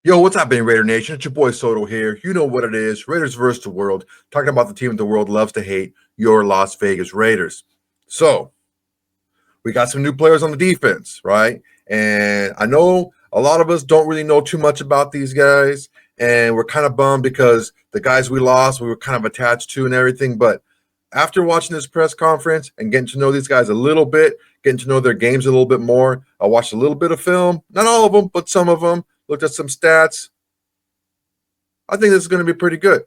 Yo, what's happening, Raider Nation? It's your boy Soto here. You know what it is. Raiders versus the world. Talking about the team that the world loves to hate, your Las Vegas Raiders. So, we got some new players on the defense, right? And I know a lot of us don't really know too much about these guys, and we're kind of bummed because the guys we lost, we were kind of attached to and everything. But after watching this press conference and getting to know these guys a little bit, getting to know their games a little bit more, I watched a little bit of film, not all of them, but some of them, looked at some stats. I think this is going to be pretty good.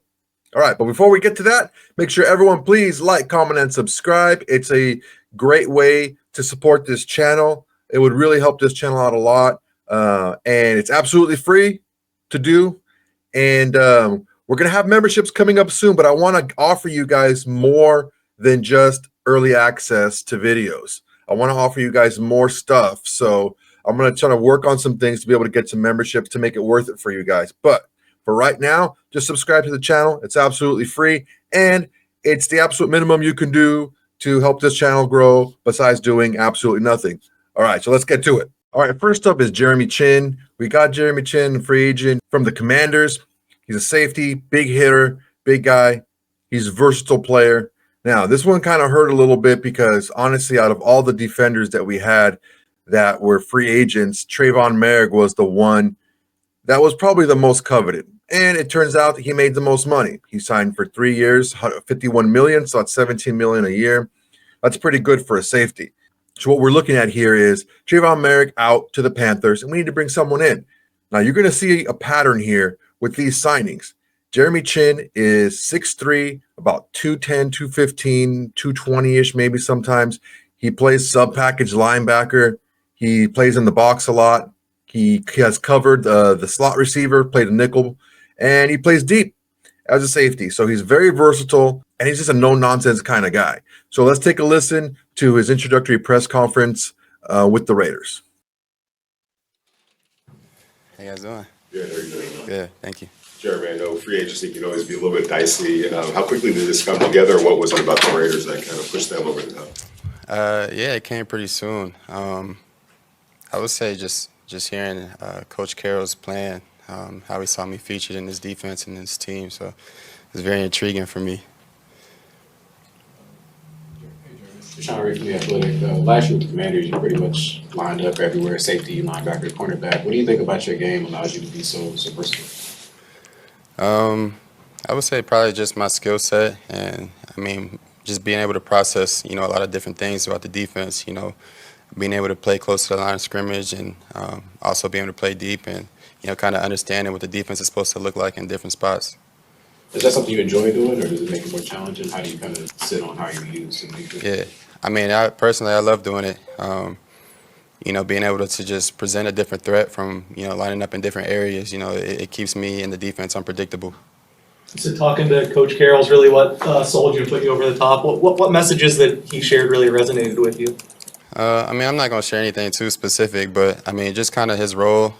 All right, but before we get to that, make sure everyone please like, comment, and subscribe. It's a great way to support this channel. It would really help this channel out a lot, and it's absolutely free to do. And we're going to have memberships coming up soon, but I want to offer you guys more than just early access to videos. I want to offer you guys more stuff, so I'm going to try to work on some things to be able to get some memberships to make it worth it for you guys. But for right now, just subscribe to the channel. It's absolutely free, and it's the absolute minimum you can do to help this channel grow besides doing absolutely nothing. All right, so let's get to it. All right, first up is Jeremy Chinn. We got Jeremy Chinn, free agent from the Commanders. He's a safety, big hitter, big guy. He's a versatile player. Now, this one kind of hurt a little bit because, honestly, out of all the defenders that we had that were free agents, Trayvon Merrick was the one that was probably the most coveted. And it turns out that he made the most money. He signed for 3 years, $51 million, so that's $17 million a year. That's pretty good for a safety. So what we're looking at here is Trayvon Merrick out to the Panthers, and we need to bring someone in. Now, you're going to see a pattern here with these signings. Jeremy Chinn is 6'3", about 210, 215, 220-ish maybe sometimes. He plays sub-package linebacker. He plays in the box a lot. He has covered the slot receiver, played a nickel, and he plays deep as a safety. So he's very versatile, and he's just a no-nonsense kind of guy. So let's take a listen to his introductory press conference with the Raiders. How you guys doing? Good, how are you doing? Good, thank you. Jeremy, I know free agency can always be a little bit dicey. How quickly did this come together? What was it about the Raiders that kind of pushed them over the top? Yeah, it came pretty soon. I would say just hearing Coach Carroll's plan, how he saw me featured in this defense and this team, so it was very intriguing for me. Sean Ray from The Athletic. Last year with the Commanders, you pretty much lined up everywhere, safety, linebacker, cornerback. What do you think about your game allows you to be so versatile? I would say probably just my skill set, and I mean just being able to process, a lot of different things throughout the defense. Being able to play close to the line of scrimmage, and also being able to play deep, and kind of understanding what the defense is supposed to look like in different spots. Is that something you enjoy doing, or does it make it more challenging? How do you kind of sit on how you use and make it? Yeah, I mean, I love doing it. Being able to just present a different threat from, lining up in different areas, it keeps me in the defense unpredictable. So talking to Coach Carroll's really what sold you and put you over the top. What messages that he shared really resonated with you? I mean, I'm not going to share anything too specific, but I mean, just kind of his role,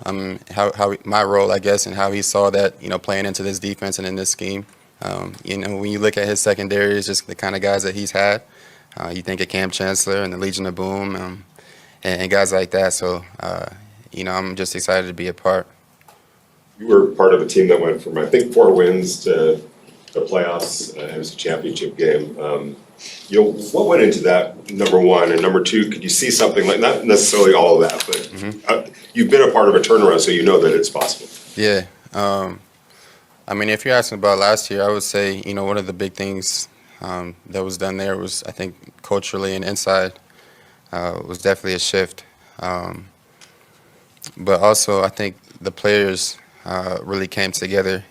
how my role, I guess, and how he saw that, playing into this defense and in this scheme. When you look at his secondary, it's just the kind of guys that he's had. You think of Cam Chancellor and the Legion of Boom, and guys like that. So, I'm just excited to be a part. You were part of a team that went from, I think, 4 wins to the playoffs. It was a championship game. What went into that, number one? And number two, could you see something like, not necessarily all of that, but you've been a part of a turnaround, so you know that it's possible. Yeah. I mean, if you're asking about last year, I would say, one of the big things that was done there was, I think, culturally and inside, was definitely a shift. But also, I think the players really came together.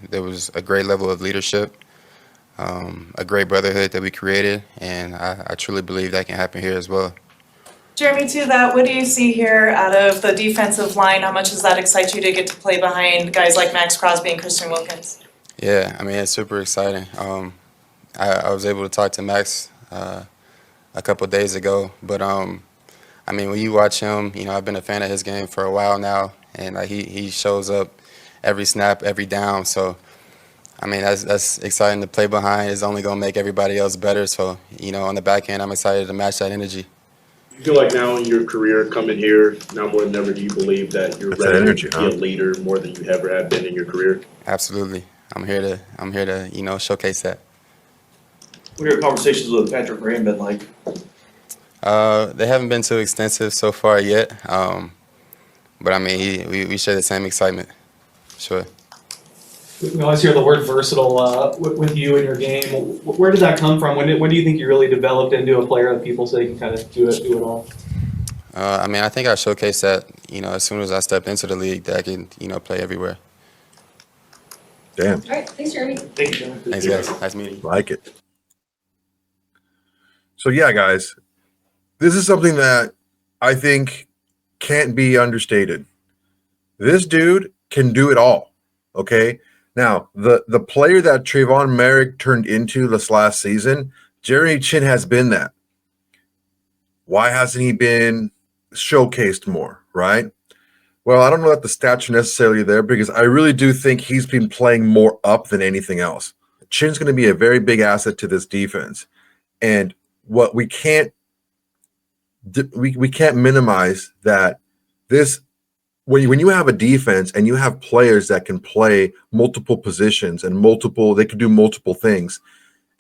There was a great level of leadership, a great brotherhood that we created, and I truly believe that can happen here as well. Jeremy, to that, what do you see here out of the defensive line? How much does that excite you to get to play behind guys like Maxx, Crosby, and Christian Wilkins? Yeah, I mean, it's super exciting. I was able to talk to Maxx a couple of days ago, but I mean, when you watch him, I've been a fan of his game for a while now, and he shows up every snap, every down. So, I mean, that's exciting to play behind. It's only going to make everybody else better. So, on the back end, I'm excited to match that energy. You feel like now in your career coming here, now more than ever, do you believe that you're That's that ready energy, to be huh? a leader more than you ever have been in your career? Absolutely. I'm here to showcase that. What are your conversations with Patrick Graham been like? They haven't been too extensive so far yet, but I mean, we share the same excitement. Sure. We always hear the word versatile with you and your game. Where did that come from? When do you think you really developed into a player that people say can kind of do it all? I mean, I think I showcased that, as soon as I stepped into the league, that I can, play everywhere. Damn, All right, thanks, Jeremy. Thank you. Thanks, guys. Nice meeting you. like it. So yeah, guys, this is something that I think can't be understated. This dude can do it all. Okay. Now, the player that Trayvon Merrick turned into this last season, Jeremy Chin has been that. Why hasn't he been showcased more, right? Well, I don't know that the stats are necessarily there because I really do think he's been playing more up than anything else. Chin's going to be a very big asset to this defense. And what we can't minimize that this when you have a defense and you have players that can play multiple positions and they can do multiple things,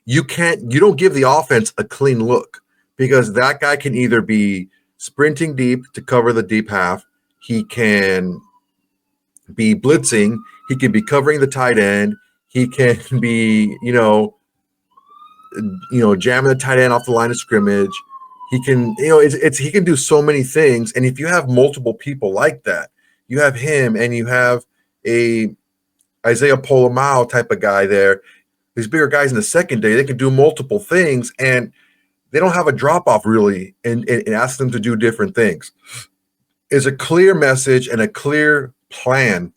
you don't give the offense a clean look because that guy can either be sprinting deep to cover the deep half, he can be blitzing, he can be covering the tight end, he can be, jamming the tight end off the line of scrimmage. He can, he can do so many things. And if you have multiple people like that, you have him and you have a Isaiah Polamau type of guy there. These bigger guys in the secondary, they can do multiple things and they don't have a drop off really and ask them to do different things. It's a clear message and a clear plan.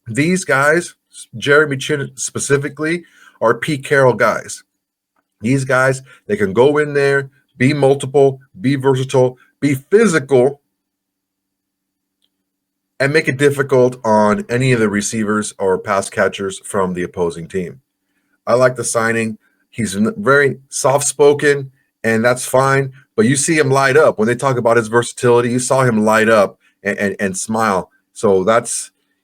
These guys, Jeremy Chin specifically, are Pete Carroll guys. These guys, they can go in there, be multiple, be versatile, be physical, and make it difficult on any of the receivers or pass catchers from the opposing team. I like the signing. He's very soft-spoken, and that's fine. But you see him light up. When they talk about his versatility, you saw him light up and smile. So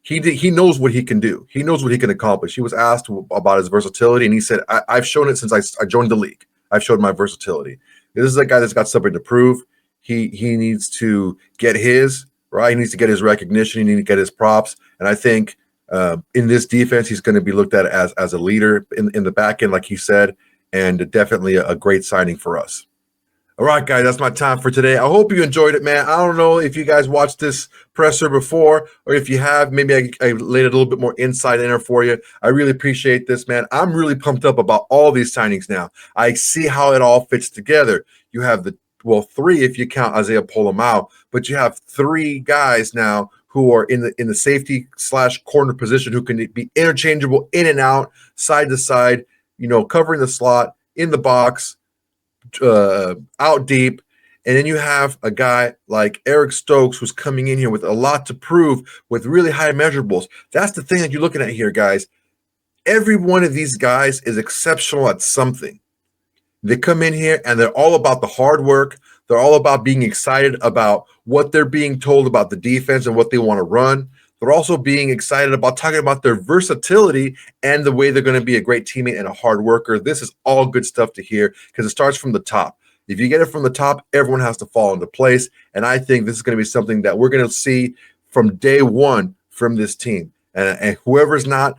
he knows what he can do. He knows what he can accomplish. He was asked about his versatility, and he said, I've shown it since I joined the league. I've showed my versatility. This is a guy that's got something to prove. He needs to get his, right? He needs to get his recognition. He needs to get his props. And I think in this defense, he's going to be looked at as a leader in the back end, like he said, and definitely a great signing for us. All right, guys, that's my time for today. I hope you enjoyed it, man. I don't know if you guys watched this presser before, or if you have, maybe I laid a little bit more insight in there for you. I really appreciate this, man. I'm really pumped up about all these signings now. I see how it all fits together. You have three if you count Isaiah Polamau, but you have three guys now who are in the safety / corner position who can be interchangeable in and out, side to side, covering the slot, in the box, out deep. And then you have a guy like Eric Stokes who's coming in here with a lot to prove with really high measurables. That's the thing that you're looking at here, guys. Every one of these guys is exceptional at something. They come in here and they're all about the hard work. They're all about being excited about what they're being told about the defense and what they want to run. They're also being excited about talking about their versatility and the way they're going to be a great teammate and a hard worker. This is all good stuff to hear because it starts from the top. If you get it from the top, everyone has to fall into place. And I think this is going to be something that we're going to see from day one from this team. And whoever's not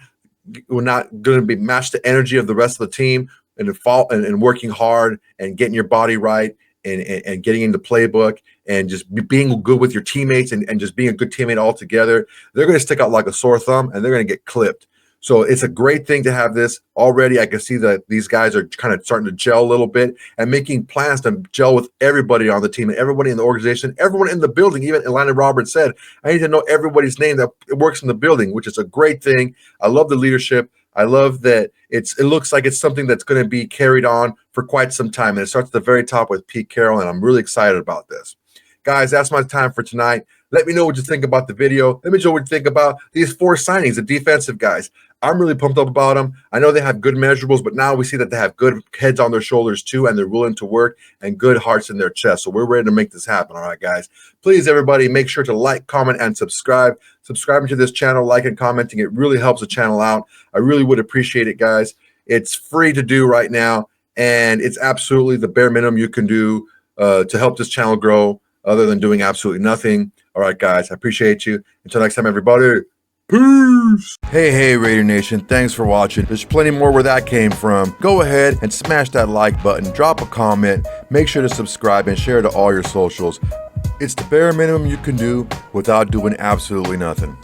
going to be match the energy of the rest of the team and working hard and getting your body right and getting in the playbook and just being good with your teammates and just being a good teammate altogether, they're going to stick out like a sore thumb and they're going to get clipped. So it's a great thing to have this already. I can see that these guys are kind of starting to gel a little bit and making plans to gel with everybody on the team and everybody in the organization, everyone in the building. Even Atlanta Roberts said, I need to know everybody's name that works in the building, which is a great thing. I love the leadership. I love that it looks like it's something that's going to be carried on for quite some time. And it starts at the very top with Pete Carroll, and I'm really excited about this. Guys, that's my time for tonight. Let me know what you think about the video. Let me know what you think about these 4 signings, the defensive guys. I'm really pumped up about them. I know they have good measurables, but now we see that they have good heads on their shoulders too, and they're willing to work and good hearts in their chest. So we're ready to make this happen. All right, guys. Please, everybody, make sure to like, comment, and subscribe. Subscribing to this channel, like and commenting, it really helps the channel out. I really would appreciate it, guys. It's free to do right now, and it's absolutely the bare minimum you can do to help this channel grow, other than doing absolutely nothing. All right, guys, I appreciate you. Until next time, everybody. Peace. Hey, Raider Nation. Thanks for watching. There's plenty more where that came from. Go ahead and smash that like button. Drop a comment. Make sure to subscribe and share to all your socials. It's the bare minimum you can do without doing absolutely nothing.